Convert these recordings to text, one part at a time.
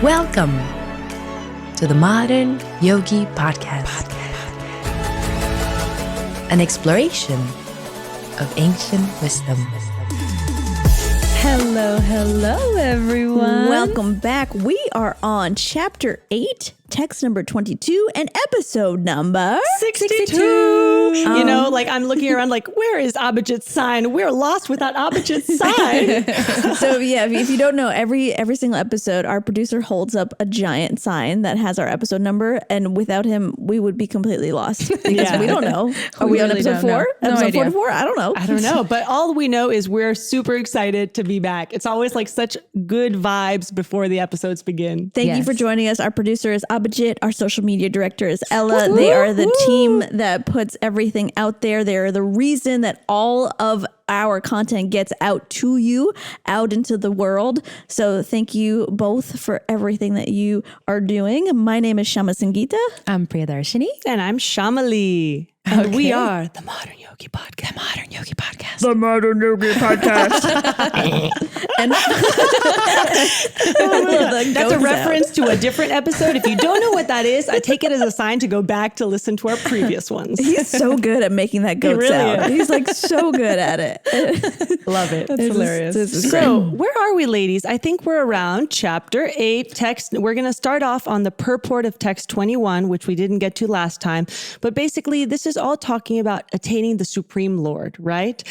Welcome to the Modern Yogi Podcast. An exploration of ancient wisdom. Hello, everyone. Welcome back. We are on chapter 8, text number 22, and episode number 62. You know, like I'm looking around like, where is Abhijit's sign? We're lost without Abhijit's sign. So yeah, if you don't know, every single episode, our producer holds up a giant sign that has our episode number, and without him, we would be completely lost because we don't know. Are we on episode 4? Episode 44? I don't know. But all we know is we're super excited to be back. It's always like such good vibes before the episodes begin. Thank you for joining us. Our producer is Abhijit. Our social media director is Ella. They are the team that puts everything out there. They're the reason that all of our content gets out to you, out into the world. So thank you both for everything that you are doing. My name is Shama Sangeeta. I'm Priyadarshini. And I'm Shamali. And we are the Modern Yogi Podcast. The Modern Yogi Podcast. The Modern Yogi Podcast. And that's a reference to a different episode. If you don't know what that is, I take it as a sign to go back to listen to our previous ones. He's so good at making that goat sound. He's like so good at it. Love it. That's hilarious. So where are we, ladies? I think we're around chapter 8 text. We're going to start off on the purport of text 21, which we didn't get to last time. But basically, this is all talking about attaining the Supreme Lord, right?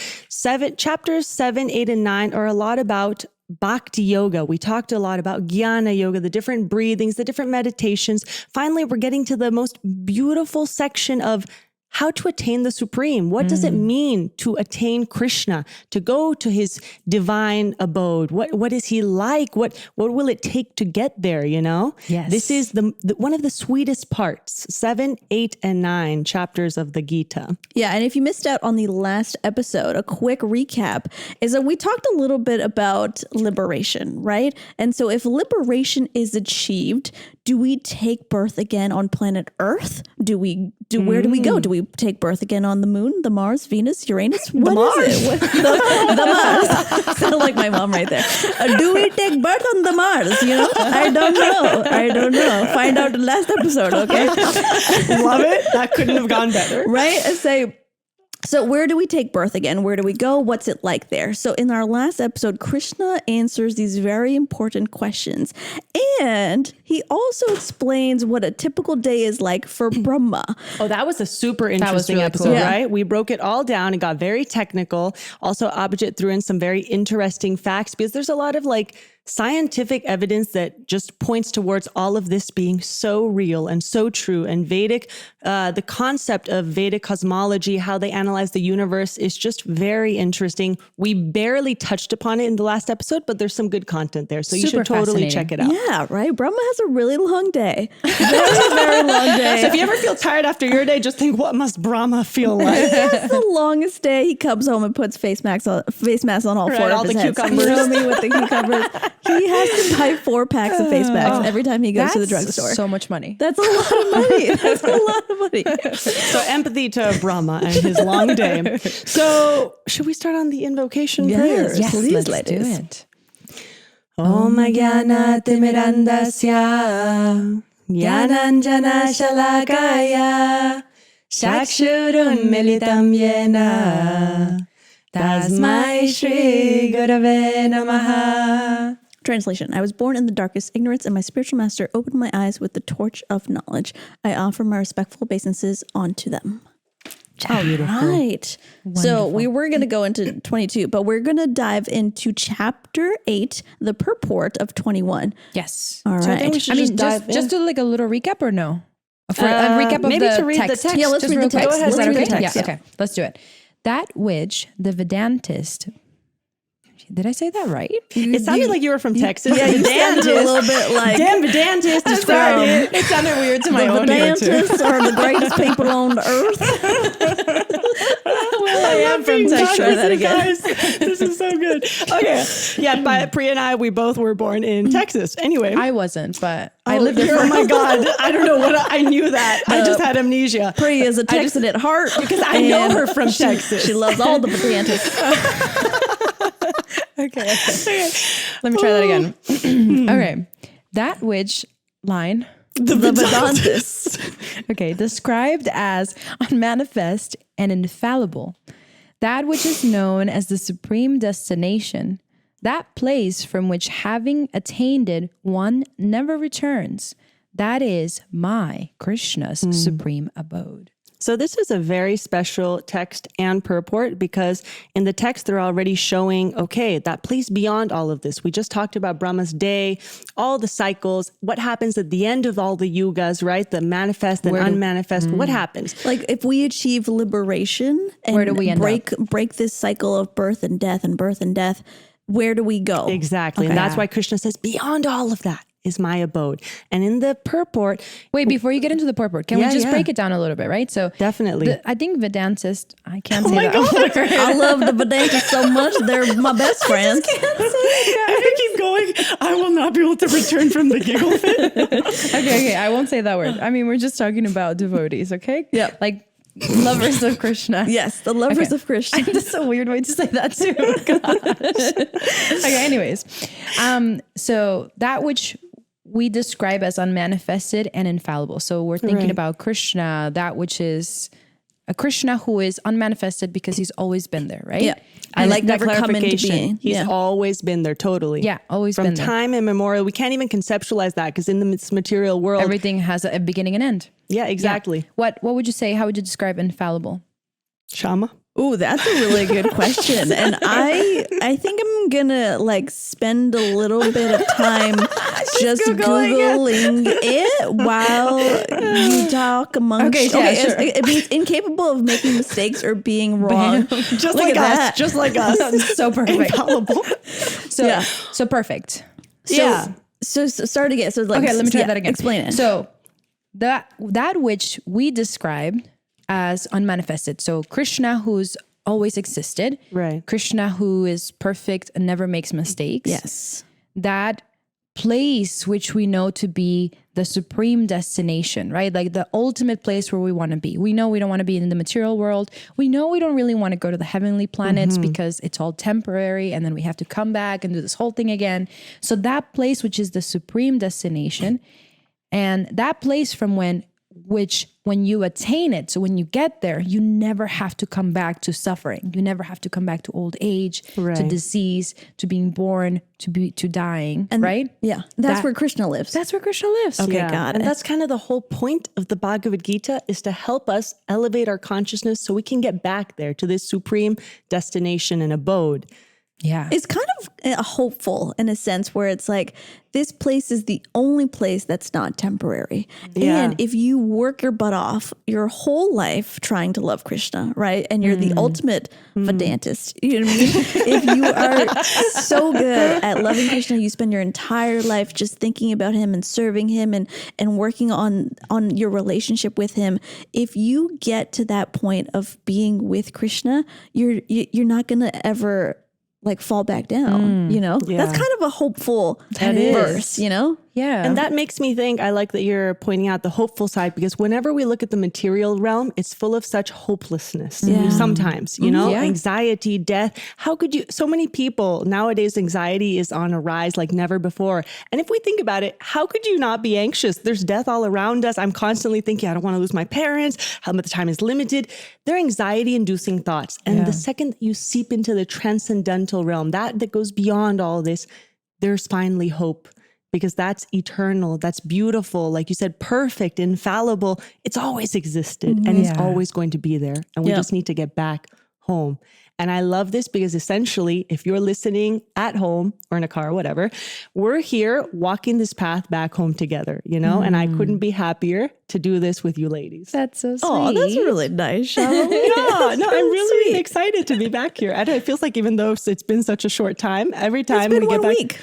Chapters 7, 8, and 9 are a lot about Bhakti Yoga. We talked a lot about Jnana Yoga, the different breathings, the different meditations. Finally, we're getting to the most beautiful section of how to attain the Supreme. What does it mean to attain Krishna, to go to his divine abode? What is he like? What will it take to get there, you know? Yes. This is the one of the sweetest parts, 7, 8, and 9 chapters of the Gita. Yeah, and if you missed out on the last episode, a quick recap is that we talked a little bit about liberation, right? And so if liberation is achieved, do we take birth again on planet Earth? Where do we go? Do we take birth again on the moon, the Mars, Venus, Uranus? What is it? The Mars. Sound like my mom right there. Do we take birth on the Mars? You know, I don't know. Find out in the last episode, okay? Love it. That couldn't have gone better. Right? So where do we take birth again? Where do we go? What's it like there? So in our last episode, Krishna answers these very important questions. And he also explains what a typical day is like for Brahma. Oh, that was a super interesting really episode, cool. right? We broke it all down and got very technical. Also, Abhijit threw in some very interesting facts because there's a lot of like scientific evidence that just points towards all of this being so real and so true. And Vedic, the concept of Vedic cosmology, how they analyze the universe is just very interesting. We barely touched upon it in the last episode, but there's some good content there. So you should totally check it out. Yeah, right? Brahma has a really long day. Very long day. So if you ever feel tired after your day, just think, what must Brahma feel like? He has the longest day. He comes home and puts face masks on all four of his heads. Cucumbers. You know me with the cucumbers. He has to buy 4 packs of face masks every time he goes to the drugstore. So much money. That's a lot of money. That's a lot of money. So empathy to Brahma and his long day. So should we start on the invocation prayers? Yes, Please, let's do it. Om Jnana Timirandasya Jnananjana Shalakaya Chakshurun Militam Yena Tasmai Shri Gurave Namaha. Translation. I was born in the darkest ignorance, and my spiritual master opened my eyes with the torch of knowledge. I offer my respectful obeisances onto them. All right. So we were going to go into 22, but we're going to dive into chapter 8, the purport of 21. Yes. All right. So I think we should just do like a little recap or no? For a recap of maybe the to read text. the text. Yeah, let's Just read real the quick. text. Is that Let's read okay? the text, Yeah, yeah. okay. Let's do it. That which the Vedantist... Did I say that right? It sounded like you were from Texas. Yeah, you sounded a little bit like... Damn Vedantist. Describe it. It sounded weird to my The own ear too. Vedantists are the greatest people on earth. I am from Texas. Try that again. Guys. This is so good. Okay. Yeah, but Priya and I, we both were born in Texas. Anyway. I wasn't, but I lived there Oh for my God. I don't know what I knew that. I just had amnesia. Priya is a Texan at heart. Because I know her from Texas. She loves all the Vedantists. Okay. Let me try that again. Okay. That which line? The Vedantis. Okay, described as unmanifest and infallible. That which is known as the supreme destination. That place from which, having attained it, one never returns. That is my, Krishna's supreme abode. So this is a very special text and purport because in the text, they're already showing, okay, that place beyond all of this. We just talked about Brahma's day, all the cycles, what happens at the end of all the yugas, right? The manifest and unmanifest, what happens? Like if we achieve liberation and Where do we end break this cycle of birth and death and birth and death, where do we go? Exactly. And that's why Krishna says, beyond all of that is my abode. And in the purport... Wait, before you get into the purport, can we just break it down a little bit, right? So definitely. I think Vedantist, I can't say that word. I love the Vedantas so much. They're my best friends. I keep going. I will not be able to return from the giggle fit. Okay, I won't say that word. I mean, we're just talking about devotees, okay? Yeah. Like lovers of Krishna. Yes, the lovers of Krishna. That's a weird way to say that too. Gosh. Okay, anyways. So that which we describe as unmanifested and infallible. So we're thinking about Krishna, that which is a Krishna who is unmanifested because he's always been there, right? Yeah. I like that never come into clarification. being. He's Yeah. always been there, totally. Yeah, always From been there. time immemorial. We can't even conceptualize that because in this material world... Everything has a beginning and end. Yeah, exactly. Yeah. What would you say? How would you describe infallible? Shama? Ooh, that's a really good question. And I think I'm gonna like spend a little bit of time just Googling it while you talk amongst. Okay, yeah, sure. It means incapable of making mistakes or being wrong. Just Look like at us. that. Just like us. So perfect. Infallible. So perfect. So start again. So like, Okay, let me try that again. Explain it. So that which we describe as unmanifested. So Krishna, who's always existed. Right. Krishna, who is perfect and never makes mistakes. yes. That place which we know to be the supreme destination, right? Like the ultimate place where we want to be. We know we don't want to be in the material world. We know we don't really want to go to the heavenly planets because it's all temporary and then we have to come back and do this whole thing again. So that place which is the supreme destination, and that place from when you attain it, so when you get there, you never have to come back to suffering. You never have to come back to old age, to disease, to being born, to dying, right? Yeah. That's where Krishna lives. That's where Krishna lives. Okay, got it. And that's kind of the whole point of the Bhagavad Gita, is to help us elevate our consciousness so we can get back there to this supreme destination and abode. Yeah. It's kind of hopeful in a sense where it's like, this place is the only place that's not temporary. Yeah. And if you work your butt off your whole life trying to love Krishna, right? And you're the ultimate Vedantist, you know what I mean? If you are so good at loving Krishna, you spend your entire life just thinking about him and serving him and working on your relationship with him. If you get to that point of being with Krishna, you're not going to ever like fall back down, you know? Yeah. That's kind of a hopeful That is. verse, you know? Yeah. And that makes me think, I like that you're pointing out the hopeful side, because whenever we look at the material realm, it's full of such hopelessness. Sometimes, you know, anxiety, death. How could you, so many people nowadays, anxiety is on a rise like never before. And if we think about it, how could you not be anxious? There's death all around us. I'm constantly thinking, I don't want to lose my parents. How much time is limited. They're anxiety inducing thoughts. And the second that you seep into the transcendental realm, that goes beyond all this, there's finally hope. Because that's eternal, that's beautiful, like you said, perfect, infallible. It's always existed and it's always going to be there. And we just need to get back home. And I love this because essentially, if you're listening at home or in a car or whatever, we're here walking this path back home together, you know? And I couldn't be happier to do this with you ladies. That's so sweet. Oh, that's really nice, Charlotte. Yeah, no, I'm really excited to be back here. I don't, it feels like even though it's been such a short time, every time It's been we get 1 back, week.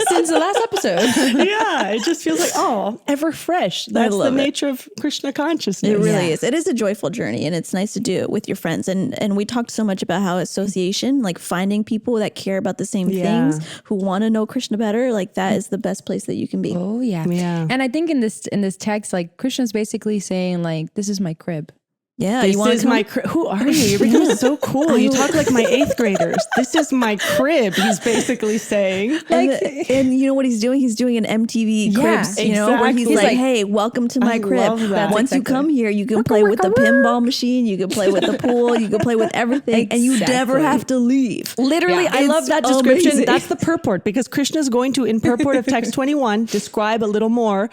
Since the last episode. yeah, it just feels like, oh, ever fresh. That's the love it. nature of Krishna consciousness. It really is. It is a joyful journey, and it's nice to do it with your friends. And we talked so much about how association, like finding people that care about the same things, who want to know Krishna better, like that is the best place that you can be. Oh yeah. Yeah. And I think in this text, like Krishna's basically saying like, this is my crib. Yeah, This you want is to my crib. Who are you? You're becoming so cool. You talk like my 8th graders. This is my crib, he's basically saying. and you know what he's doing? He's doing an MTV Cribs, you know, where he's exactly. like, hey, welcome to my crib. love that. Once you come here, you can play with the pinball machine, you can play with the pool, you can play with everything, and you never have to leave. Literally, I love It's that description. amazing. That's the purport, because Krishna is going to, in purport of text 21, describe a little more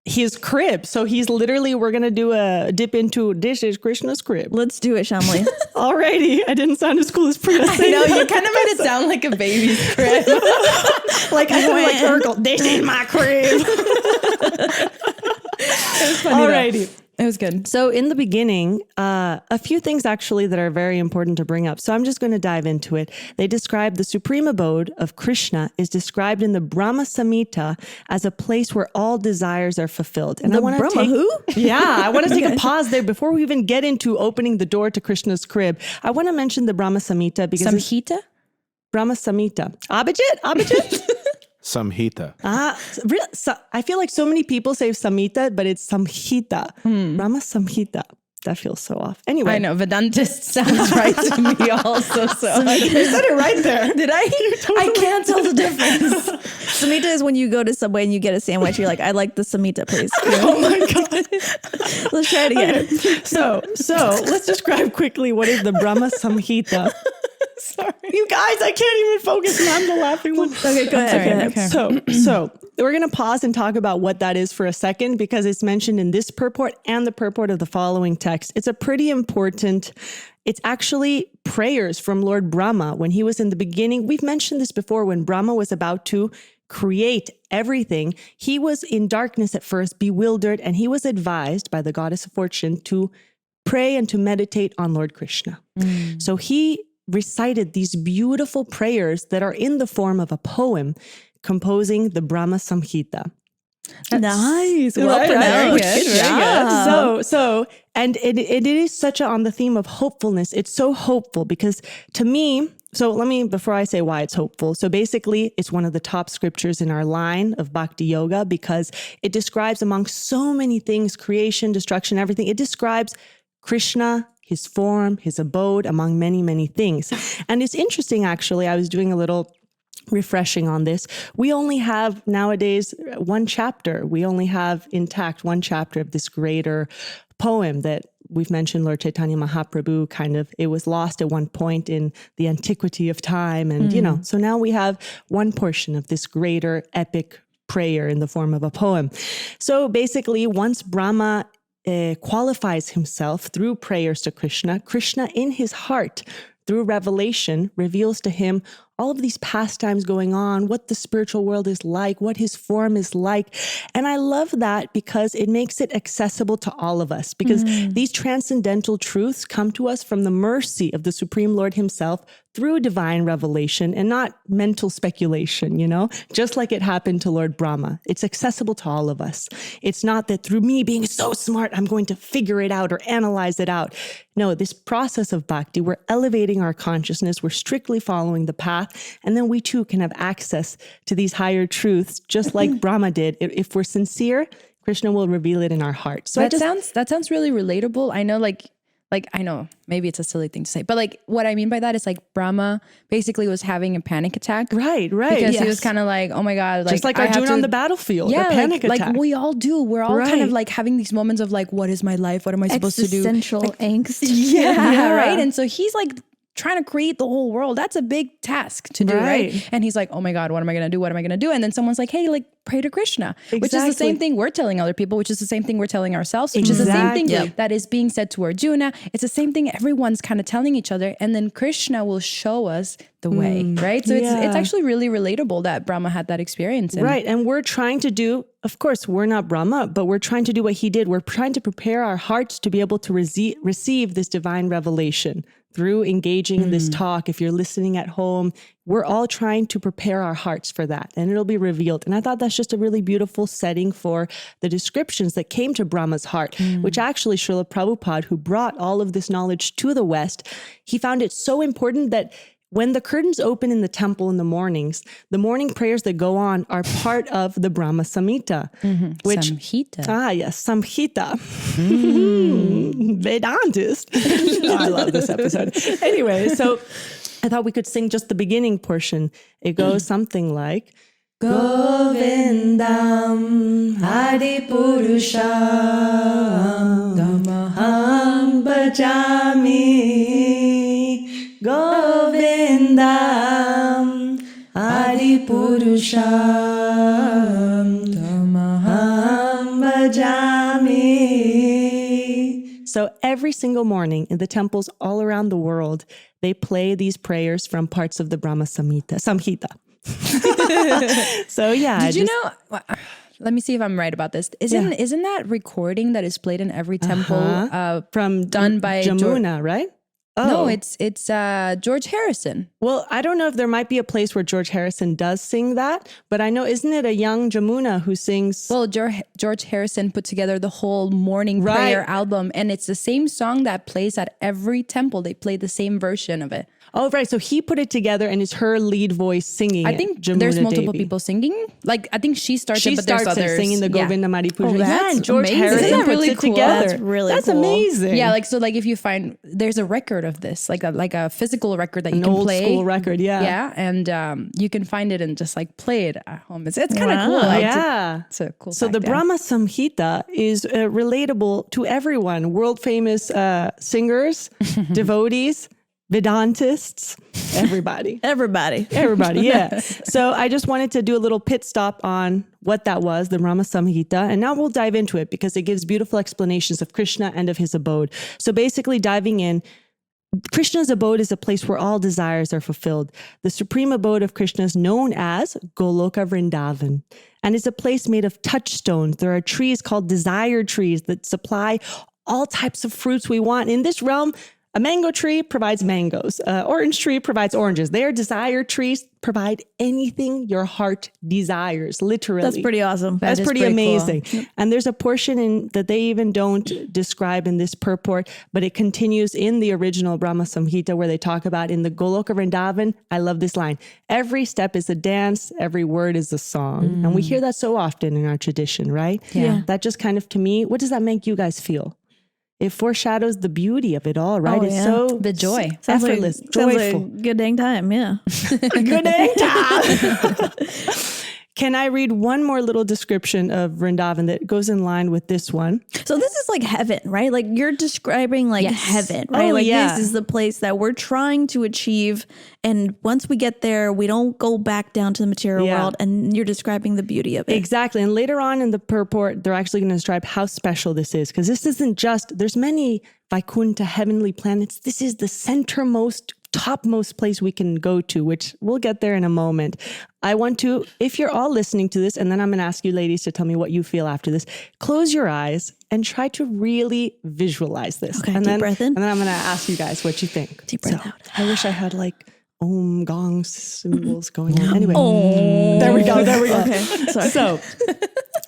his crib. So he's literally, we're going to do a dip into, this is Krishna's crib. Let's do it, Shamli. Alrighty. I didn't sound as cool as Priya. I know, you kind of made it sound like a baby's crib. Like I sound like Urkel. This is my crib. Alrighty. It was good. So in the beginning, a few things actually that are very important to bring up. So I'm just going to dive into it. They describe the supreme abode of Krishna is described in the Brahma Samhita as a place where all desires are fulfilled. And The I want Brahma take, who? Yeah, I want to take a pause there before we even get into opening the door to Krishna's crib. I want to mention the Brahma Samhita because Samhita? Brahma Samhita. Abhijit? Samhita. I feel like so many people say Samhita, but it's Samhita. Brahma Samhita. That feels so off. Anyway. I know, Vedantist sounds right to me also. So You said it right there. did I? I can't tell the difference. Samhita is when you go to Subway and you get a sandwich. You're like, I'd like the Samhita, please. Oh my God. Let's try it again. So let's describe quickly what is the Brahma Samhita. Sorry. You guys, I can't even focus and I'm the laughing one. Okay, go ahead. Okay. So we're going to pause and talk about what that is for a second, because it's mentioned in this purport and the purport of the following text. It's a pretty important, it's actually prayers from Lord Brahma when he was in the beginning. We've mentioned this before, when Brahma was about to create everything. He was in darkness at first, bewildered, and he was advised by the goddess of fortune to pray and to meditate on Lord Krishna. So he recited these beautiful prayers that are in the form of a poem, composing the Brahma Samhita. Nice. Well Right, pronounced. right. Good job. So, and it is such on the theme of hopefulness. It's so hopeful because to me, before I say why it's hopeful. So basically it's one of the top scriptures in our line of Bhakti Yoga because it describes among so many things, creation, destruction, everything. It describes Krishna, his form, his abode, among many, many things. And it's interesting, actually, I was doing a little refreshing on this. We only have nowadays one chapter. We only have intact one chapter of this greater poem that we've mentioned. Lord Chaitanya Mahaprabhu it was lost at one point in the antiquity of time. And, so now we have one portion of this greater epic prayer in the form of a poem. So basically, once Brahma qualifies himself through prayers to Krishna, Krishna in his heart, through revelation, reveals to him all of these pastimes going on, what the spiritual world is like, what his form is like. And I love that because it makes it accessible to all of us, because these transcendental truths come to us from the mercy of the Supreme Lord himself through divine revelation and not mental speculation, just like it happened to Lord Brahma. It's accessible to all of us. It's not that through me being so smart, I'm going to figure it out or analyze it out. No, this process of bhakti, we're elevating our consciousness, we're strictly following the path, and then we too can have access to these higher truths, just like Brahma did. If we're sincere, Krishna will reveal it in our heart. So that sounds really relatable. I know, like I know maybe it's a silly thing to say, but what I mean by that is Brahma basically was having a panic attack. Right. Because he was kind of like, oh my God. Just like Arjuna on the battlefield, a panic attack. Like we all do. We're all kind of having these moments of what is my life? What am I supposed to do? Existential angst. Yeah, right? And so he's trying to create the whole world. That's a big task to do, right? And he's like, oh my God, what am I going to do? What am I going to do? And then someone's like, hey, pray to Krishna, which is the same thing we're telling other people, which is the same thing we're telling ourselves, which is the same thing that is being said to Arjuna. It's the same thing everyone's kind of telling each other. And then Krishna will show us the way, right? So it's actually really relatable that Brahma had that experience. Right. And we're trying to do, of course, we're not Brahma, but we're trying to do what he did. We're trying to prepare our hearts to be able to receive this divine revelation through engaging in this talk. If you're listening at home, we're all trying to prepare our hearts for that, and it'll be revealed. And I thought that's just a really beautiful setting for the descriptions that came to Brahma's heart, which actually Srila Prabhupada, who brought all of this knowledge to the West, he found it so important that When the curtains open in the temple in the mornings, the morning prayers that go on are part of the Brahma Samhita, which Samhita. yes, Samhita. Vedantist. I love this episode. Anyway, so I thought we could sing just the beginning portion. It goes something like Govindam Adipurusham Dhammaham Bhajami Govindam Adipurusham Dhammaham Bhajami. So every single morning in the temples all around the world, they play these prayers from parts of the Brahma Samhita. So yeah. Did you know? Let me see if I'm right about this. Isn't that recording that is played in every temple from done by Jamuna, right? No, it's George Harrison. Well, I don't know if there might be a place where George Harrison does sing that, but I know, isn't it a young Jamuna who sings? Well, George Harrison put together the whole morning prayer album, and it's the same song that plays at every temple. They play the same version of it. Oh, right. So he put it together and it's her lead voice singing I think Jamuna there's multiple Devi. people singing. Like, I think she starts it, but there's starts others. singing the Govinda Mari Puja. that's and George amazing. Harrison Isn't that puts really it cool? together. That's really That's cool. amazing. Yeah, like, so like if you find, there's a record of this, like a physical record that you can old play. school record, yeah. Yeah, and you can find it and just like play it at home. It's kind of cool. Like, Yeah. it's a cool So the fact, yeah. Brahma Samhita is relatable to everyone, world famous singers, devotees, Vedantists, everybody. Everybody. Everybody, yeah. So I just wanted to do a little pit stop on what that was, the Brahma Samhita. And now we'll dive into it because it gives beautiful explanations of Krishna and of his abode. So basically diving in, Krishna's abode is a place where all desires are fulfilled. The supreme abode of Krishna is known as Goloka Vrindavan, and it's a place made of touchstones. There are trees called desire trees that supply all types of fruits we want. In this realm, a mango tree provides mangoes. Orange tree provides oranges. Their desire trees provide anything your heart desires, literally. That's pretty awesome. That's is pretty pretty amazing. cool. And there's a portion that they even don't describe in this purport, but it continues in the original Brahma Samhita where they talk about in the Goloka Vrindavan. I love this line. Every step is a dance. Every word is a song. And we hear that so often in our tradition, right? Yeah. That just kind of, to me, what does that make you guys feel? It foreshadows the beauty of it all, right? Oh, It's yeah. so The joy. effortless, Sounds joyful. like a good dang time. Yeah. Good time. Can I read one more little description of Vrindavan that goes in line with this one? So this is like heaven, right? Like you're describing like Yes. heaven, right? Oh, Like yeah. this is the place that we're trying to achieve. And once we get there, we don't go back down to the material Yeah. world. And you're describing the beauty of it. Exactly. And later on in the purport, they're actually going to describe how special this is. Because this isn't just, there's many Vaikuntha heavenly planets. This is the centermost, topmost place we can go to, which we'll get there in a moment. I want to, if you're all listening to this, and then I'm going to ask you ladies to tell me what you feel after this, close your eyes and try to really visualize this. Okay, and deep then, breath in. And then I'm going to ask you guys what you think. Deep breath out. I wish I had like Om gong symbols going on. Anyway, there we go. There we go. Okay. Sorry. So, right,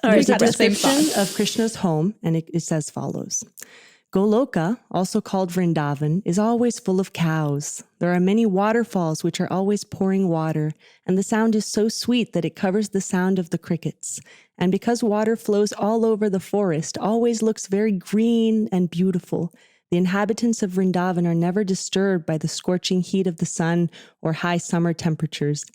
there's a deep breath. description of Krishna's home, and it says follows. Goloka, also called Vrindavan, is always full of cows. There are many waterfalls which are always pouring water, and the sound is so sweet that it covers the sound of the crickets. And because water flows all over the forest, always looks very green and beautiful. The inhabitants of Vrindavan are never disturbed by the scorching heat of the sun or high summer temperatures.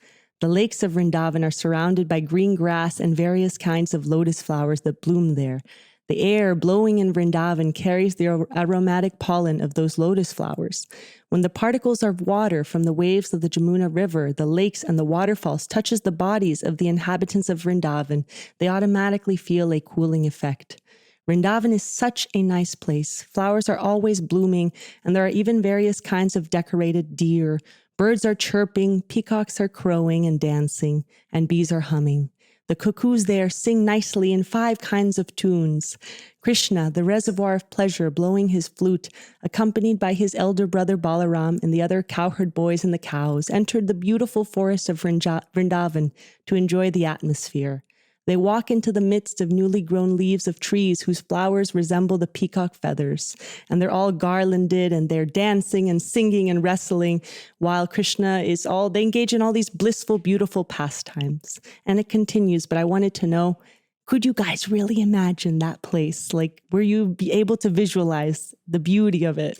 The lakes of Vrindavan are surrounded by green grass and various kinds of lotus flowers that bloom there. The air blowing in Vrindavan carries the aromatic pollen of those lotus flowers. When the particles of water from the waves of the Jamuna River, the lakes, and the waterfalls touches the bodies of the inhabitants of Vrindavan, they automatically feel a cooling effect. Vrindavan is such a nice place. Flowers are always blooming, and there are even various kinds of decorated deer. Birds are chirping, peacocks are crowing and dancing, and bees are humming. The cuckoos there sing nicely in 5 kinds of tunes. Krishna, the reservoir of pleasure, blowing his flute, accompanied by his elder brother Balaram and the other cowherd boys and the cows, entered the beautiful forest of Vrindavan to enjoy the atmosphere. They walk into the midst of newly grown leaves of trees whose flowers resemble the peacock feathers. And they're all garlanded and they're dancing and singing and wrestling while Krishna they engage in all these blissful, beautiful pastimes. And it continues, but I wanted to know, could you guys really imagine that place? Like, were you be able to visualize the beauty of it?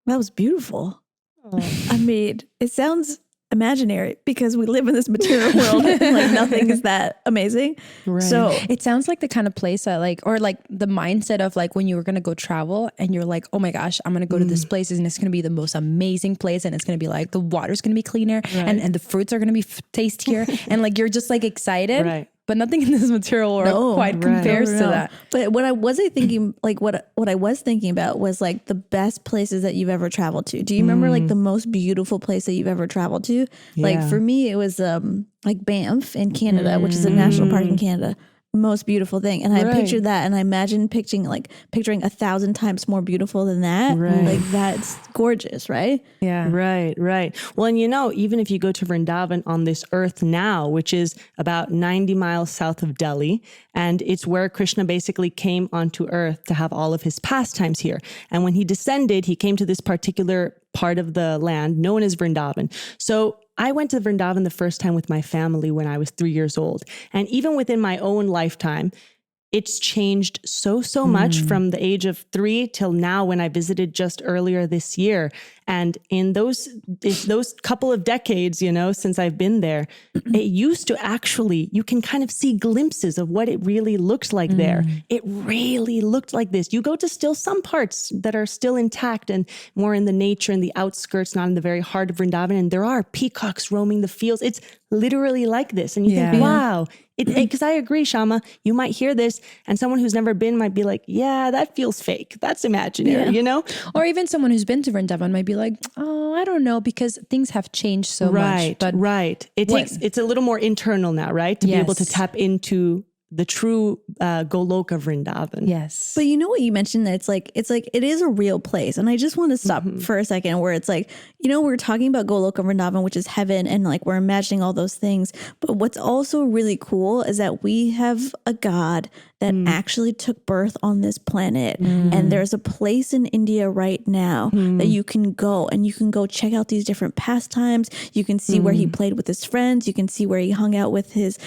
That was beautiful. I mean, it sounds imaginary because we live in this material world and like nothing is that amazing. Right. So It sounds like the kind of place that or the mindset of like when you were going to go travel and you're like, oh my gosh, I'm going to go to this place and it's going to be the most amazing place. And it's going to be like, the water's going to be cleaner and the fruits are going to be tastier. And like, you're just like excited. Right. But nothing in this material world quite compares to that. But what I wasn't thinking, like what I was thinking about was like the best places that you've ever traveled to. Do you remember like the most beautiful place that you've ever traveled to? Yeah. Like for me, it was like Banff in Canada, which is a national park in Canada. Most beautiful thing. And I pictured that and I imagine picturing 1,000 times more beautiful than that. Right. Like that's gorgeous, right? Yeah. Right. Well, and even if you go to Vrindavan on this earth now, which is about 90 miles south of Delhi, and it's where Krishna basically came onto earth to have all of his pastimes here. And when he descended, he came to this particular part of the land known as Vrindavan. So I went to Vrindavan the first time with my family when I was 3 years old. And even within my own lifetime, it's changed so much from the age of 3 till now when I visited just earlier this year. And in those couple of decades, since I've been there, it used to actually, you can kind of see glimpses of what it really looked like there. It really looked like this. You go to still some parts that are still intact and more in the nature and the outskirts, not in the very heart of Vrindavan. And there are peacocks roaming the fields. It's literally like this. And you think, wow. Because I agree, Shama, you might hear this and someone who's never been might be like, yeah, that feels fake. That's imaginary, Or even someone who's been to Vrindavan might be like, oh, I don't know, because things have changed so much. But it's a little more internal now, right? To be able to tap into the true Goloka Vrindavan. Yes. But you know what you mentioned, that it's like it is a real place. And I just want to stop for a second where it's like, we're talking about Goloka Vrindavan, which is heaven, and like we're imagining all those things. But what's also really cool is that we have a God that actually took birth on this planet. And there's a place in India right now that you can go and you can go check out these different pastimes. You can see where he played with his friends. You can see where he hung out with his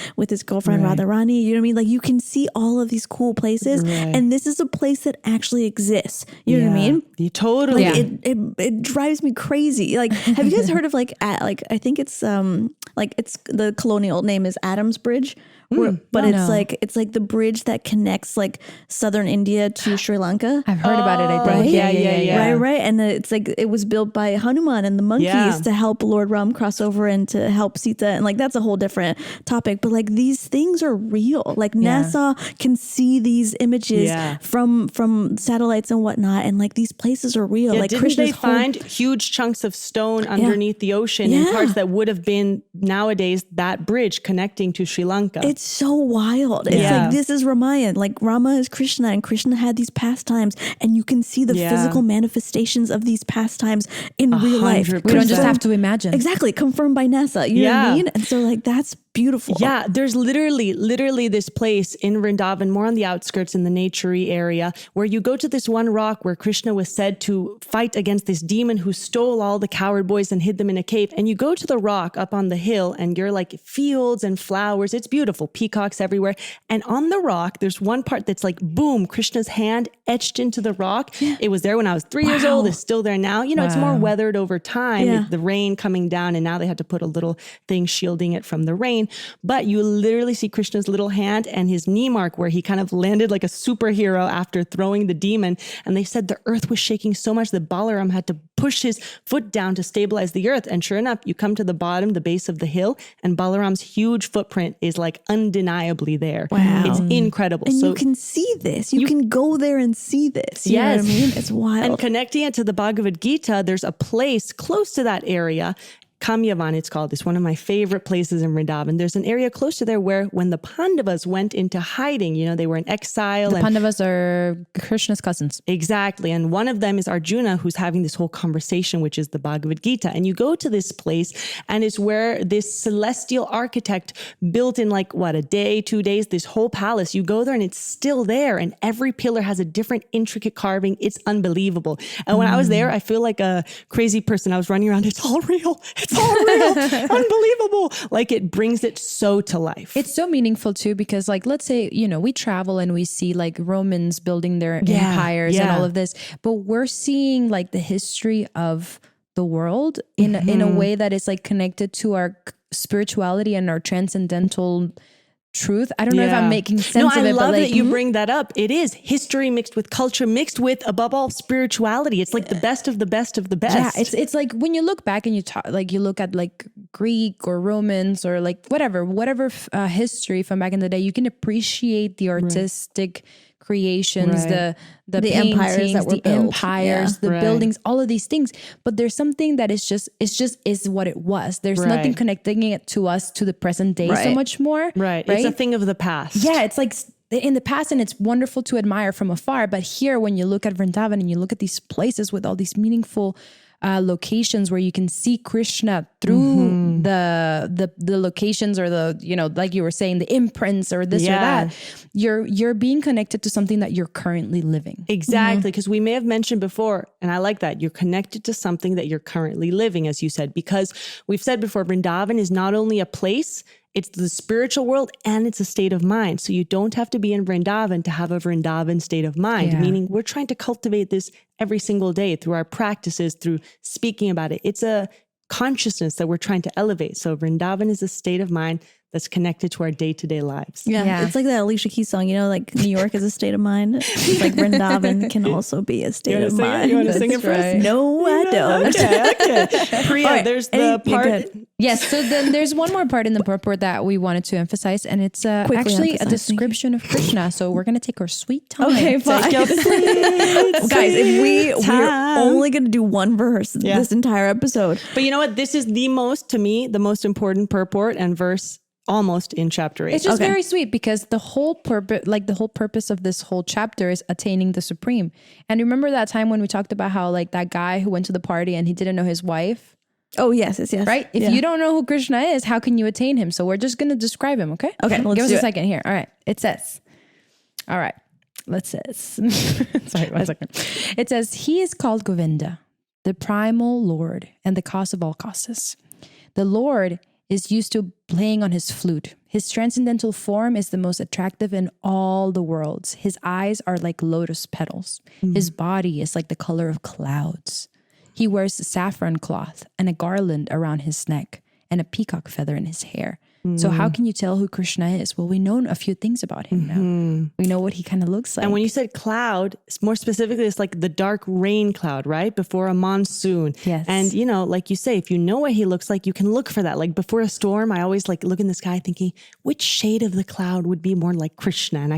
girlfriend Radharani. You know what I mean? Like you can see all of these cool places. And this is a place that actually exists. You know what I mean? You totally. Like it drives me crazy. Like, have you guys heard of I think it's it's the colonial name is Adams Bridge. It's like the bridge that connects like southern India to Sri Lanka. I've heard about it, I think. Right? Yeah. Right. And it's like it was built by Hanuman and the monkeys to help Lord Ram cross over and to help Sita. And like that's a whole different topic. But like these things are real. Like NASA can see these images from satellites and whatnot. And like these places are real. Yeah, like didn't they find huge chunks of stone underneath the ocean in parts that would have been nowadays that bridge connecting to Sri Lanka? It's so wild. It's like, this is Ramayana. Like Rama is Krishna and Krishna had these pastimes and you can see the physical manifestations of these pastimes in real life. We don't just have to imagine. Exactly. Confirmed by NASA. You know what I mean? And so like, that's beautiful. Yeah. There's literally this place in Vrindavan, more on the outskirts in the nature-y area, where you go to this one rock where Krishna was said to fight against this demon who stole all the coward boys and hid them in a cave. And you go to the rock up on the hill and you're like fields and flowers. It's beautiful. Peacocks everywhere. And on the rock, there's one part that's like, boom, Krishna's hand etched into the rock. It was there when I was 3 years old. It's still there now. It's more weathered over time. The rain coming down and now they had to put a little thing shielding it from the rain. But you literally see Krishna's little hand and his knee mark where he kind of landed like a superhero after throwing the demon. And they said the earth was shaking so much that Balaram had to push his foot down to stabilize the earth. And sure enough, you come to the bottom, the base of the hill, and Balaram's huge footprint is like undeniably there. Wow. It's incredible. And you can see this. You can go there and see this. You know what I mean? It's wild. And connecting it to the Bhagavad Gita, there's a place close to that area Kamyavan, it's called. It's one of my favorite places in Vrindavan. There's an area close to there where when the Pandavas went into hiding, they were in exile. The Pandavas are Krishna's cousins. Exactly. And one of them is Arjuna, who's having this whole conversation, which is the Bhagavad Gita. And you go to this place and it's where this celestial architect built in a day, 2 days, this whole palace. You go there and it's still there. And every pillar has a different intricate carving. It's unbelievable. And when I was there, I feel like a crazy person. I was running around. It's all real. It's all real. Unbelievable. It brings it so to life. It's so meaningful too, because let's say, we travel and we see Romans building their empires and all of this, but we're seeing the history of the world in a way that is connected to our spirituality and our transcendental truth. I don't know if I'm making sense of it. I love that you bring that up. It is history mixed with culture, mixed with, above all, spirituality. It's the best of the best of the best. Yeah, it's when you look back and you talk, you look at Greek or Romans or whatever history from back in the day, you can appreciate the artistic creations, the paintings, empires that were built. The buildings, all of these things. But there's something that is what it was. There's nothing connecting it to us to the present day so much more. Right. It's a thing of the past. Yeah. It's in the past, and it's wonderful to admire from afar. But here, when you look at Vrindavan and you look at these places with all these meaningful locations where you can see Krishna through the locations, or like you were saying, the imprints or this or that, you're being connected to something that you're currently living. Exactly. Because we may have mentioned before, and I like that, you're connected to something that you're currently living, as you said, because we've said before, Vrindavan is not only a place, it's the spiritual world, and it's a state of mind. So you don't have to be in Vrindavan to have a Vrindavan state of mind, meaning we're trying to cultivate this every single day through our practices, through speaking about it. It's a consciousness that we're trying to elevate. So Vrindavan is a state of mind that's connected to our day-to-day lives. Yeah. It's like that Alicia Keys song, New York is a state of mind. It's Vrindavan can also be a state of mind. You want to sing it for us? No, I don't. Okay. Priya, there's the part. Yes. So then there's one more part in the purport that we wanted to emphasize, and it's actually a description of Krishna. So we're going to take our sweet time. Okay, fine. Guys, if we're only going to do one verse this entire episode. But you know what? This is the most important purport and verse almost in chapter 8. It's just very sweet, because the whole purpose of this whole chapter is attaining the supreme. And remember that time when we talked about how that guy who went to the party and he didn't know his wife? Oh, yes. Right? If you don't know who Krishna is, how can you attain him? So we're just going to describe him, okay? Okay, Give us a second here. All right. It says, sorry, 1 second. It says, he is called Govinda, the primal Lord and the cause of all causes. The Lord is used to playing on his flute. His transcendental form is the most attractive in all the worlds. His eyes are like lotus petals. His body is like the color of clouds. He wears saffron cloth and a garland around his neck and a peacock feather in his hair. So how can you tell who Krishna is? Well, we know a few things about him now. We know what he kind of looks like. And when you said cloud, more specifically, it's like the dark rain cloud, right? Before a monsoon. Yes. And, like you say, if you know what he looks like, you can look for that. Like before a storm, I always look in the sky thinking, which shade of the cloud would be more like Krishna? And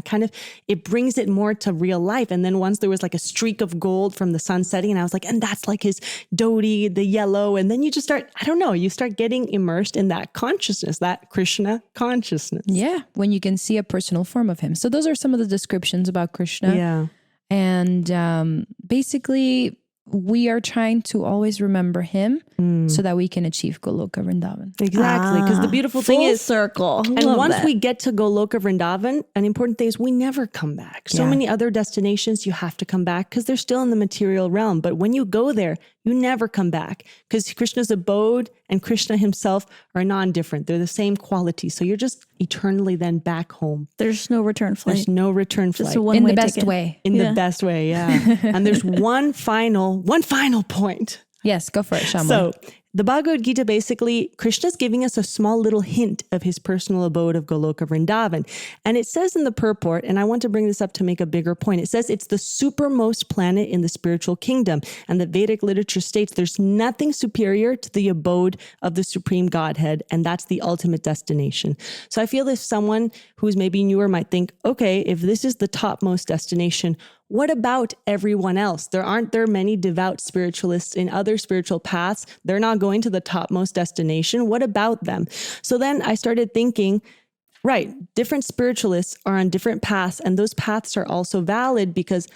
it brings it more to real life. And then once there was a streak of gold from the sun setting, and I was like, and that's like his dhoti, the yellow. And then you just start, you start getting immersed in that consciousness, that Krishna consciousness. Yeah, when you can see a personal form of him. So those are some of the descriptions about Krishna. Yeah. And basically, we are trying to always remember him so that we can achieve Goloka Vrindavan. Exactly. Because the beautiful thing is circle. And once we get to Goloka Vrindavan, an important thing is we never come back. So many other destinations, you have to come back because they're still in the material realm. But when you go there, you never come back because Krishna's abode and Krishna himself are non-different. They're the same quality. So you're just eternally then back home. There's no return flight. There's no return flight. Just a one-way in the best ticket. way. In the best way, yeah. And there's one final point. Yes, go for it, Shaman. So the Bhagavad Gita, basically, Krishna's giving us a small little hint of his personal abode of Goloka Vrindavan. And it says in the purport, and I want to bring this up to make a bigger point, it says it's the supermost planet in the spiritual kingdom. And the Vedic literature states there's nothing superior to the abode of the Supreme Godhead, and that's the ultimate destination. So I feel if someone who's maybe newer might think, okay, if this is the topmost destination, what about everyone else? Aren't there many devout spiritualists in other spiritual paths? They're not going to the topmost destination. What about them? So then I started thinking, right, different spiritualists are on different paths, and those paths are also valid because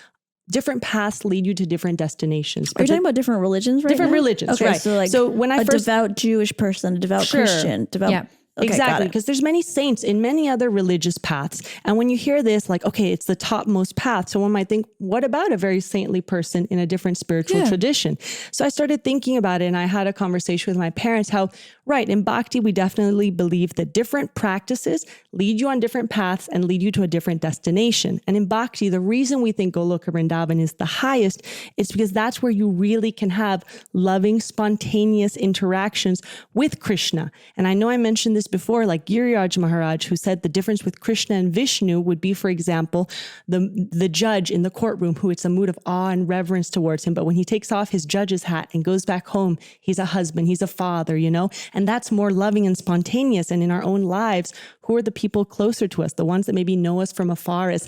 different paths lead you to different destinations. Are you talking about different religions, right? Different now? religions, okay, right. So like when I a first devout Jewish person, a devout Christian, devout. Yeah. Okay, exactly, because there's many saints in many other religious paths. And when you hear this, like, okay, it's the topmost path. So one might think, what about a very saintly person in a different spiritual tradition? So I started thinking about it, and I had a conversation with my parents how, right, in Bhakti, we definitely believe that different practices lead you on different paths and lead you to a different destination. And in Bhakti, the reason we think Goloka Vrindavan is the highest is because that's where you really can have loving, spontaneous interactions with Krishna. And I know I mentioned this before, like Giriraj Maharaj, who said the difference with Krishna and Vishnu would be, for example, the judge in the courtroom, who it's a mood of awe and reverence towards him. But when he takes off his judge's hat and goes back home, he's a husband, he's a father, you know, and that's more loving and spontaneous. And in our own lives, who are the people closer to us? The ones that maybe know us from afar as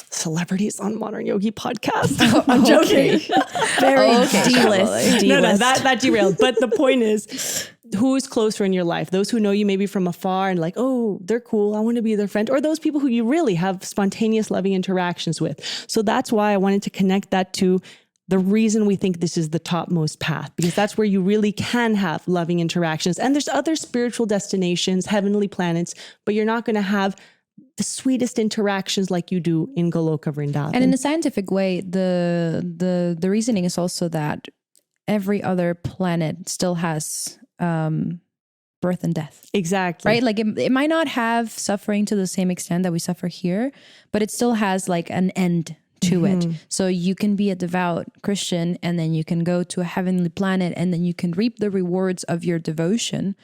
celebrities on Modern Yogi podcast. I'm joking. Very D-list. No, that derailed. But the point is, who's closer in your life? Those who know you maybe from afar and like, oh, they're cool, I want to be their friend, or those people who you really have spontaneous loving interactions with. So that's why I wanted to connect that to the reason we think this is the topmost path, because that's where you really can have loving interactions. And there's other spiritual destinations, heavenly planets, but you're not going to have the sweetest interactions like you do in Goloka Vrindavan. And in a scientific way, the reasoning is also that every other planet still has birth and death. Exactly. Right? Like it might not have suffering to the same extent that we suffer here, but it still has like an end to it. So you can be a devout Christian and then you can go to a heavenly planet and then you can reap the rewards of your devotion.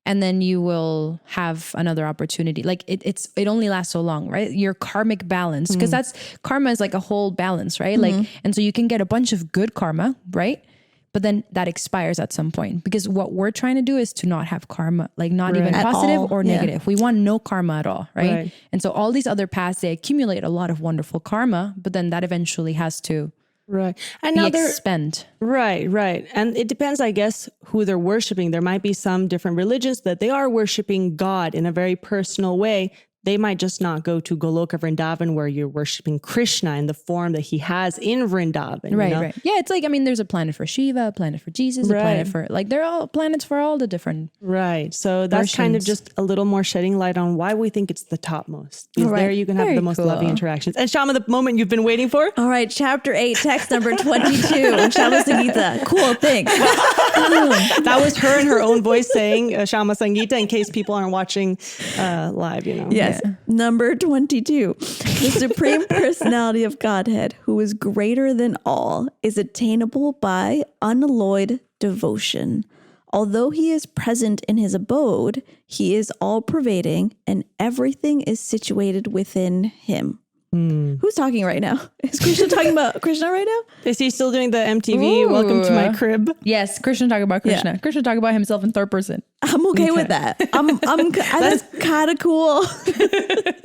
And then you will have another opportunity. Like it only lasts so long, right? Your karmic balance, because that's karma is like a whole balance, right? Like, and so you can get a bunch of good karma, right? But then that expires at some point, because what we're trying to do is to not have karma, like not even At positive all. or Yeah. negative. We want no karma at all, right? Right. And so all these other paths, they accumulate a lot of wonderful karma, but then that eventually has to Right. And be now there, expend. right. And it depends, I guess, who they're worshiping. There might be some different religions that they are worshiping God in a very personal way. They might just not go to Goloka Vrindavan, where you're worshiping Krishna in the form that he has in Vrindavan. Right, you know? right. Yeah, it's like, I mean, there's a planet for Shiva, a planet for Jesus, a planet for, like, they're all planets for all the different. Right. So that's kind of versions. just a little more shedding light on why we think it's the topmost. Because Right. there you can have Very the most cool. loving interactions. And Shama, the moment you've been waiting for? All right, chapter 8, text number 22, Shama Sangita. Cool, thanks. That was her in her own voice saying Shama Sangita, in case people aren't watching live, you know. Yes. Number 22. The Supreme Personality of Godhead, who is greater than all, is attainable by unalloyed devotion. Although he is present in his abode, he is all pervading and everything is situated within him. Who's talking right now? Is Krishna talking about Krishna right now? Is he still doing the MTV Welcome to My Crib? Yes, Krishna talking about Krishna. Yeah. Krishna talking about himself in third person. I'm okay with that. That's kind of cool.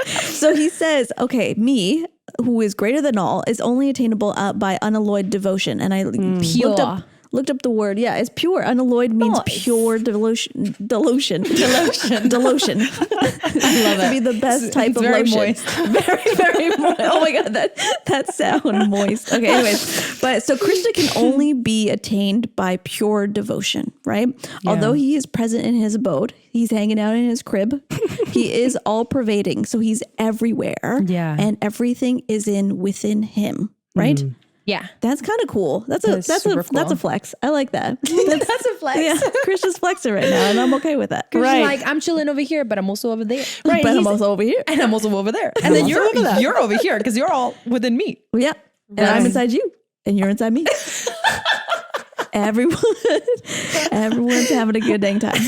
So he says, okay, me, who is greater than all, is only attainable by unalloyed devotion. And I looked up the word. Yeah, it's pure. Unalloyed means pure delusion. Delusion. Delusion. Delusion. I love it. To be the best type of very lotion. moist. Very, very moist. Oh my God, that sound moist. Okay, anyways. But so Krishna can only be attained by pure devotion, right? Although he is present in his abode, he's hanging out in his crib. He is all pervading. So he's everywhere. Yeah. And everything is within him, right? Yeah. That's kind of cool. That's super cool. a flex. I like that. That's a flex. Yeah, Krishna's flexing right now, and I'm okay with that. Krishna's Right. like, I'm chilling over here, but I'm also over there. Right, but I'm also over here. And I'm also over there. And then you're over here because you're all within me. Yeah, and I'm inside you, and you're inside me. Everyone's having a good dang time.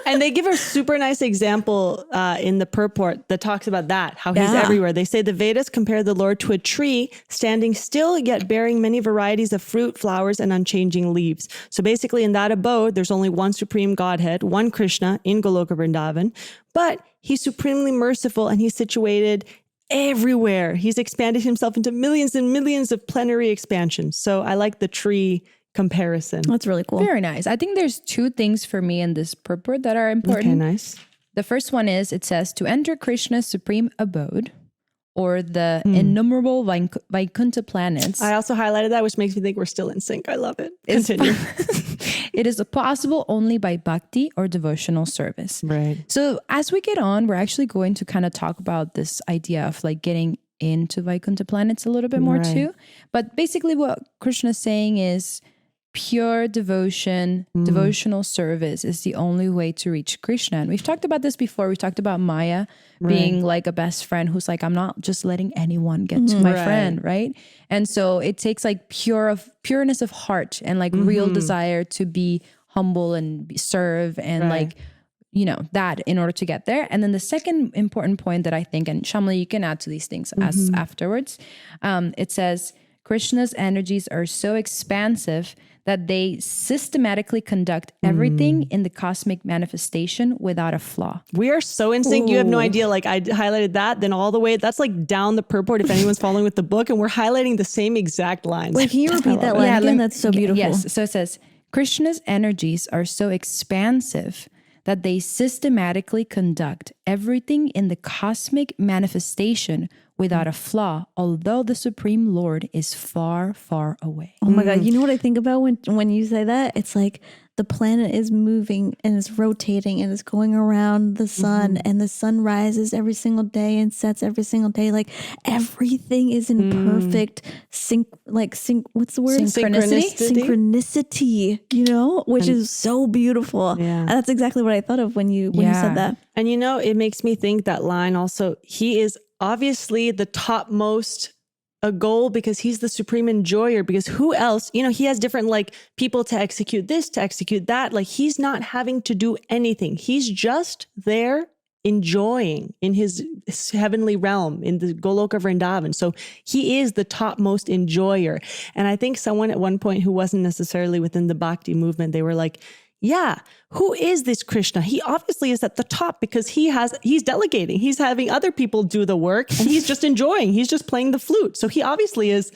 And they give a super nice example in the purport that talks about that, how he's everywhere. They say the Vedas compare the Lord to a tree standing still, yet bearing many varieties of fruit, flowers, and unchanging leaves. So basically in that abode, there's only one supreme Godhead, one Krishna in Goloka Vrindavan, but he's supremely merciful and he's situated everywhere. He's expanded himself into millions and millions of plenary expansions. So I like the tree comparison. That's really cool. Very nice. I think there's two things for me in this purport that are important. Okay, nice. The first one is it says to enter Krishna's supreme abode or the innumerable Vaikuntha planets. I also highlighted that, which makes me think we're still in sync. I love it. Continue. It is possible only by bhakti or devotional service. Right. So as we get on, we're actually going to kind of talk about this idea of like getting into Vaikuntha planets a little bit more too. But basically what Krishna is saying is pure devotion, devotional service is the only way to reach Krishna. And we've talked about this before. We talked about Maya being like a best friend who's like, I'm not just letting anyone get to my friend, right? And so it takes like pureness of heart and like real desire to be humble and serve and like, you know, that in order to get there. And then the second important point that I think, and Shamli, you can add to these things as afterwards. It says, Krishna's energies are so expansive that they systematically conduct everything in the cosmic manifestation without a flaw. We are so in sync. You have no idea. Like I highlighted that, then all the way, that's like down the purport if anyone's following with the book, and we're highlighting the same exact lines. Wait, can you repeat that line again? That's so beautiful. Yes. So it says, Krishna's energies are so expansive that they systematically conduct everything in the cosmic manifestation without a flaw, although the Supreme Lord is far, far away. Oh my God. You know what I think about when you say that? It's like the planet is moving and it's rotating and it's going around the sun and the sun rises every single day and sets every single day. Like everything is in perfect what's the word? Synchronicity, you know, which is so beautiful. Yeah. And that's exactly what I thought of when you said that. And you know, it makes me think that line also, he is obviously the topmost a goal because he's the supreme enjoyer, because who else, you know, he has different like people to execute this, to execute that. Like he's not having to do anything. He's just there enjoying in his heavenly realm in the Goloka Vrindavan. So he is the topmost enjoyer. And I think someone at one point who wasn't necessarily within the Bhakti movement, they were like, yeah, who is this Krishna? He obviously is at the top because he's delegating. He's having other people do the work and he's just enjoying. He's just playing the flute. So he obviously is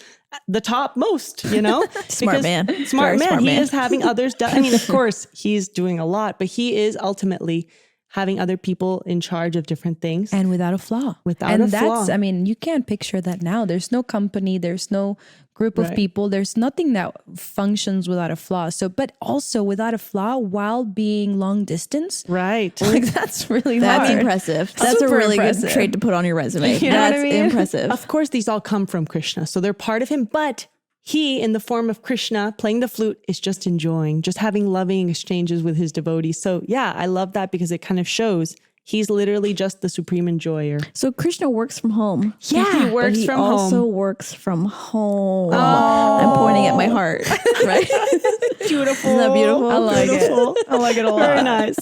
the topmost, you know? Smart man. He is having others. I mean, of course, he's doing a lot, but he is ultimately having other people in charge of different things. And without a flaw. And that's, I mean, you can't picture that now. There's no company, there's no group of people, there's nothing that functions without a flaw. So, but also without a flaw while being long distance. Right. Like that's really That's hard. impressive. That's Super a really impressive. good trait to put on your resume. You know That's what I mean? impressive. Of course, these all come from Krishna. So they're part of him, but he, in the form of Krishna, playing the flute, is just enjoying, just having loving exchanges with his devotees. So yeah, I love that because it kind of shows he's literally just the supreme enjoyer. So Krishna works from home. Yeah, he works from home. Also works from home. I'm pointing at my heart. Right? Beautiful. Isn't that beautiful? I like it. I like it a lot. Very nice.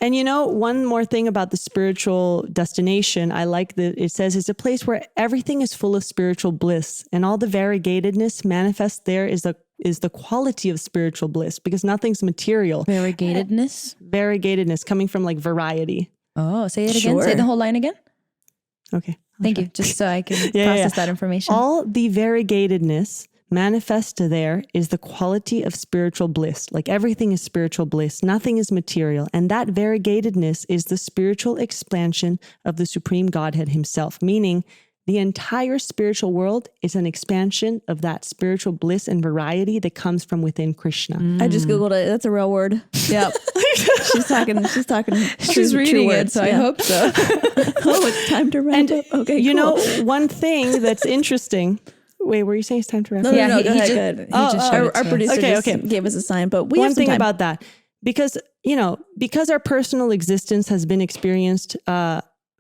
And you know, one more thing about the spiritual destination, I like that it says it's a place where everything is full of spiritual bliss and all the variegatedness manifest there is the quality of spiritual bliss because nothing's material. Variegatedness coming from like variety. Oh, say it again. Say the whole line again. Okay. Thank you. Just so I can process that information. All the variegatedness manifest there is the quality of spiritual bliss. Like everything is spiritual bliss. Nothing is material. And that variegatedness is the spiritual expansion of the Supreme Godhead himself, meaning the entire spiritual world is an expansion of that spiritual bliss and variety that comes from within Krishna. I just Googled it. That's a real word. Yep. She's talking. She's reading it, so I hope so. Oh, it's time to wrap up. Okay, you cool. know, one thing that's interesting. Wait, were you saying it's time to wrap up? No, he go just ahead. showed Our producer Okay. gave us a sign, but we One have some thing time. about that, because, you know, because our personal existence has been experienced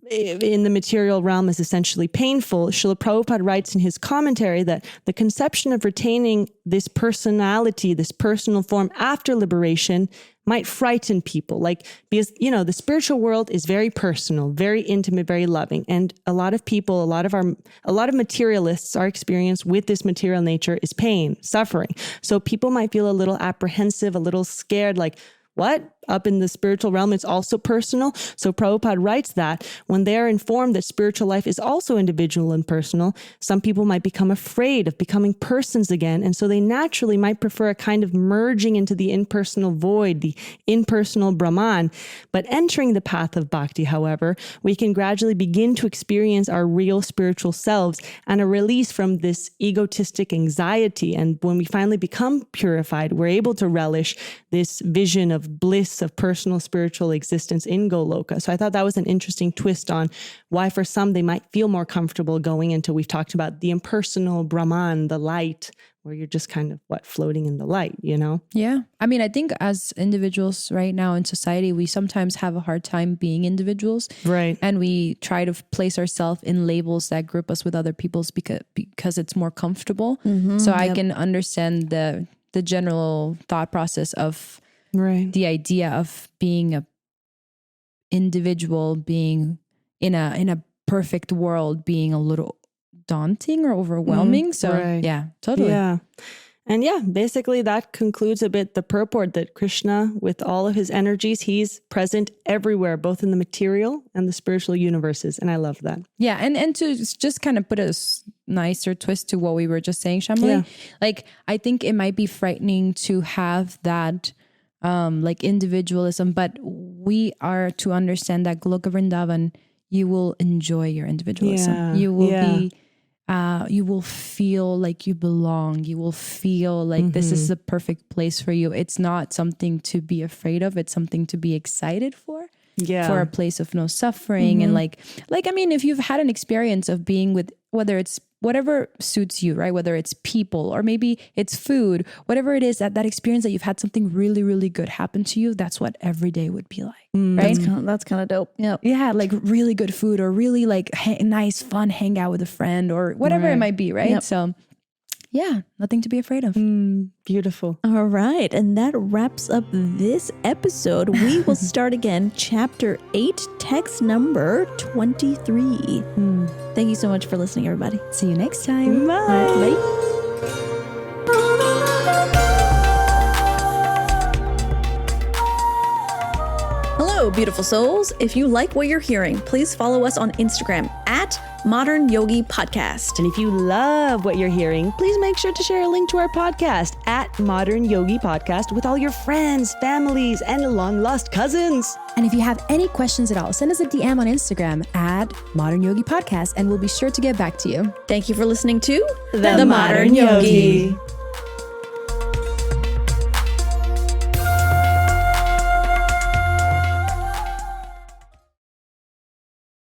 in the material realm as essentially painful, Srila Prabhupada writes in his commentary that the conception of retaining this personality, this personal form after liberation might frighten people. Like, because, you know, the spiritual world is very personal, very intimate, very loving. And a lot of people, a lot of materialists, our experience with this material nature is pain, suffering. So people might feel a little apprehensive, a little scared, like, what? Up in the spiritual realm, it's also personal. So Prabhupada writes that when they are informed that spiritual life is also individual and personal, some people might become afraid of becoming persons again. And so they naturally might prefer a kind of merging into the impersonal void, the impersonal Brahman. But entering the path of bhakti, however, we can gradually begin to experience our real spiritual selves and a release from this egotistic anxiety. And when we finally become purified, we're able to relish this vision of bliss, of personal spiritual existence in Goloka. So I thought that was an interesting twist on why for some they might feel more comfortable going into, we've talked about the impersonal Brahman, the light, where you're just kind of floating in the light, you know? Yeah. I mean, I think as individuals right now in society, we sometimes have a hard time being individuals. Right. And we try to place ourselves in labels that group us with other people's because it's more comfortable. So I can understand the general thought process of the idea of being a individual, being in a perfect world, being a little daunting or overwhelming. So yeah, totally. Yeah. And yeah, basically that concludes a bit the purport that Krishna, with all of his energies, he's present everywhere, both in the material and the spiritual universes. And I love that. Yeah. And to just kind of put a nicer twist to what we were just saying, Shamli, like, I think it might be frightening to have that like individualism, but we are to understand that Goloka Vrindavan, you will enjoy your individualism. Yeah. You will be, you will feel like you belong. You will feel like this is the perfect place for you. It's not something to be afraid of. It's something to be excited for. Yeah. For a place of no suffering. And like, I mean, if you've had an experience of being with, whether it's whatever suits you, right? Whether it's people or maybe it's food, whatever it is, that experience that you've had something really, really good happen to you, that's what every day would be like, right? That's kind of dope. Yeah. Yeah. Like really good food or really like nice, fun hangout with a friend or whatever it might be, right? Yep. So yeah, nothing to be afraid of. Beautiful. All right. And that wraps up this episode. We will start again, chapter 8, text number 23. Thank you so much for listening, everybody. See you next time. Bye. Bye. Hello, beautiful souls. If you like what you're hearing, please follow us on Instagram at Modern Yogi Podcast. And if you love what you're hearing, please make sure to share a link to our podcast at Modern Yogi Podcast with all your friends, families, and long-lost cousins. And if you have any questions at all, send us a DM on Instagram at Modern Yogi Podcast, and we'll be sure to get back to you. Thank you for listening to The Modern Yogi.